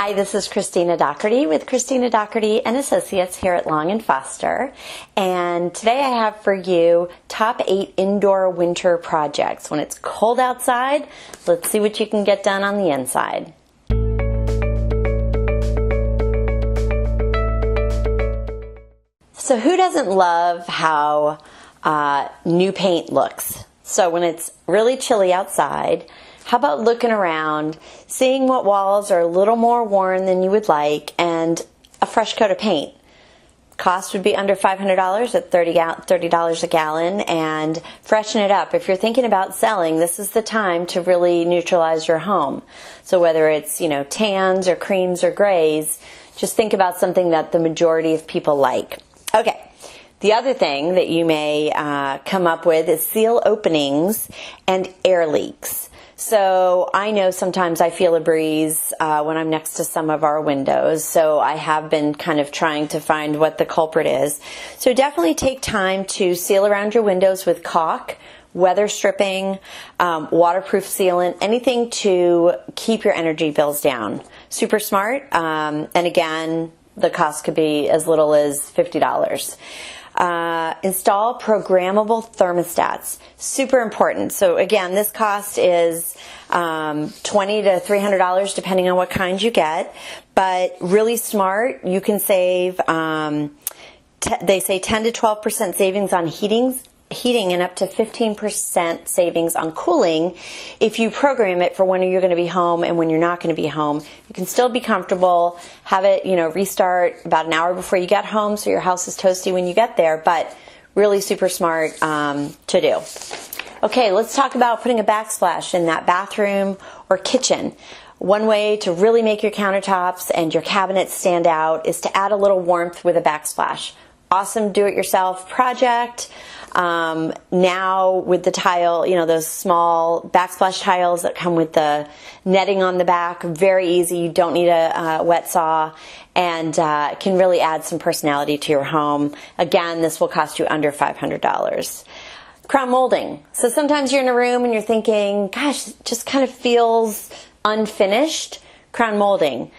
Hi, this is Cristina Dougherty with Cristina Dougherty and Associates here at Long & Foster. And today I have for you top 8 indoor winter projects. When it's cold outside, let's see what you can get done on the inside. So who doesn't love how new paint looks? So when it's really chilly outside, how about looking around, seeing what walls are a little more worn than you would like, and a fresh coat of paint? Cost would be under $500 at $30 a gallon, and freshen it up. If you're thinking about selling, this is the time to really neutralize your home. So whether it's, tans or creams or grays, just think about something that the majority of people like. Okay. The other thing that you may come up with is seal openings and air leaks. So I know sometimes I feel a breeze when I'm next to some of our windows, so I have been kind of trying to find what the culprit is. So definitely take time to seal around your windows with caulk, weather stripping, waterproof sealant, anything to keep your energy bills down. Super smart, and again, the cost could be as little as $50. Install programmable thermostats. Super important. So again, this cost is $20 to $300 depending on what kind you get, but really smart. You can save, they say 10 to 12% savings on heating and up to 15% savings on cooling if you program it for when you're going to be home and when you're not going to be home. You can still be comfortable, have it, restart about an hour before you get home so your house is toasty when you get there, but really super smart to do. Okay, let's talk about putting a backsplash in that bathroom or kitchen. One way to really make your countertops and your cabinets stand out is to add a little warmth with a backsplash. Awesome do-it-yourself project. Now with the tile, those small backsplash tiles that come with the netting on the back, very easy. You don't need a wet saw, and can really add some personality to your home. Again, this will cost you under $500. Crown molding. So sometimes you're in a room and you're thinking, gosh, it just kind of feels unfinished. Crown molding.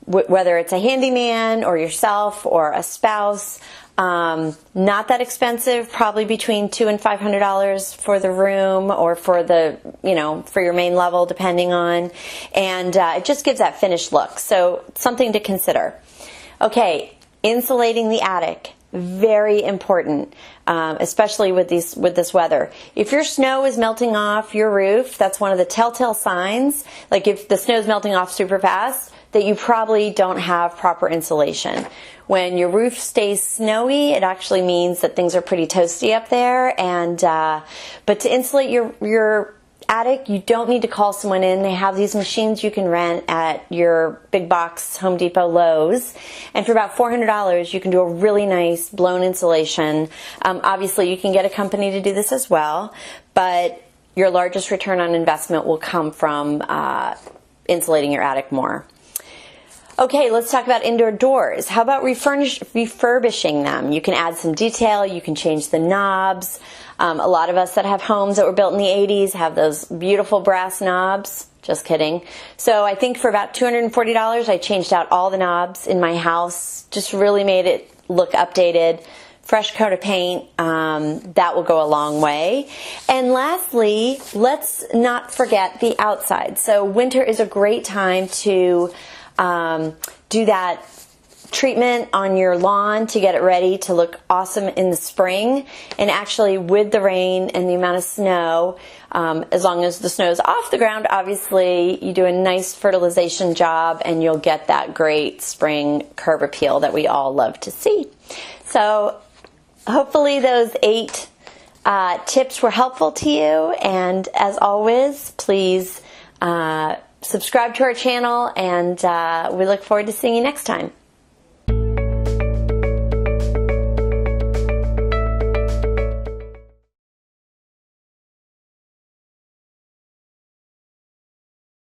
Whether it's a handyman or yourself or a spouse, not that expensive, probably between $200 and $500 for the room or for the, for your main level, depending on, and it just gives that finished look. So something to consider. Okay, insulating the attic. Very important, especially with this weather. If your snow is melting off your roof, that's one of the telltale signs. Like if the snow is melting off super fast, that you probably don't have proper insulation. When your roof stays snowy, it actually means that things are pretty toasty up there. And but to insulate your attic, you don't need to call someone in. They have these machines you can rent at your big box Home Depot, Lowe's, and for about $400 you can do a really nice blown insulation. Obviously you can get a company to do this as well, but your largest return on investment will come from insulating your attic more. Okay, let's talk about indoor doors. How about refurbishing them? You can add some detail, you can change the knobs. A lot of us that have homes that were built in the 80s have those beautiful brass knobs. Just kidding. So I think for about $240, I changed out all the knobs in my house, just really made it look updated. Fresh coat of paint, that will go a long way. And lastly, let's not forget the outside. So winter is a great time to do that treatment on your lawn to get it ready to look awesome in the spring. And actually with the rain and the amount of snow, as long as the snow is off the ground, obviously you do a nice fertilization job and you'll get that great spring curb appeal that we all love to see. So hopefully those 8 tips were helpful to you, and as always, please subscribe to our channel, and we look forward to seeing you next time.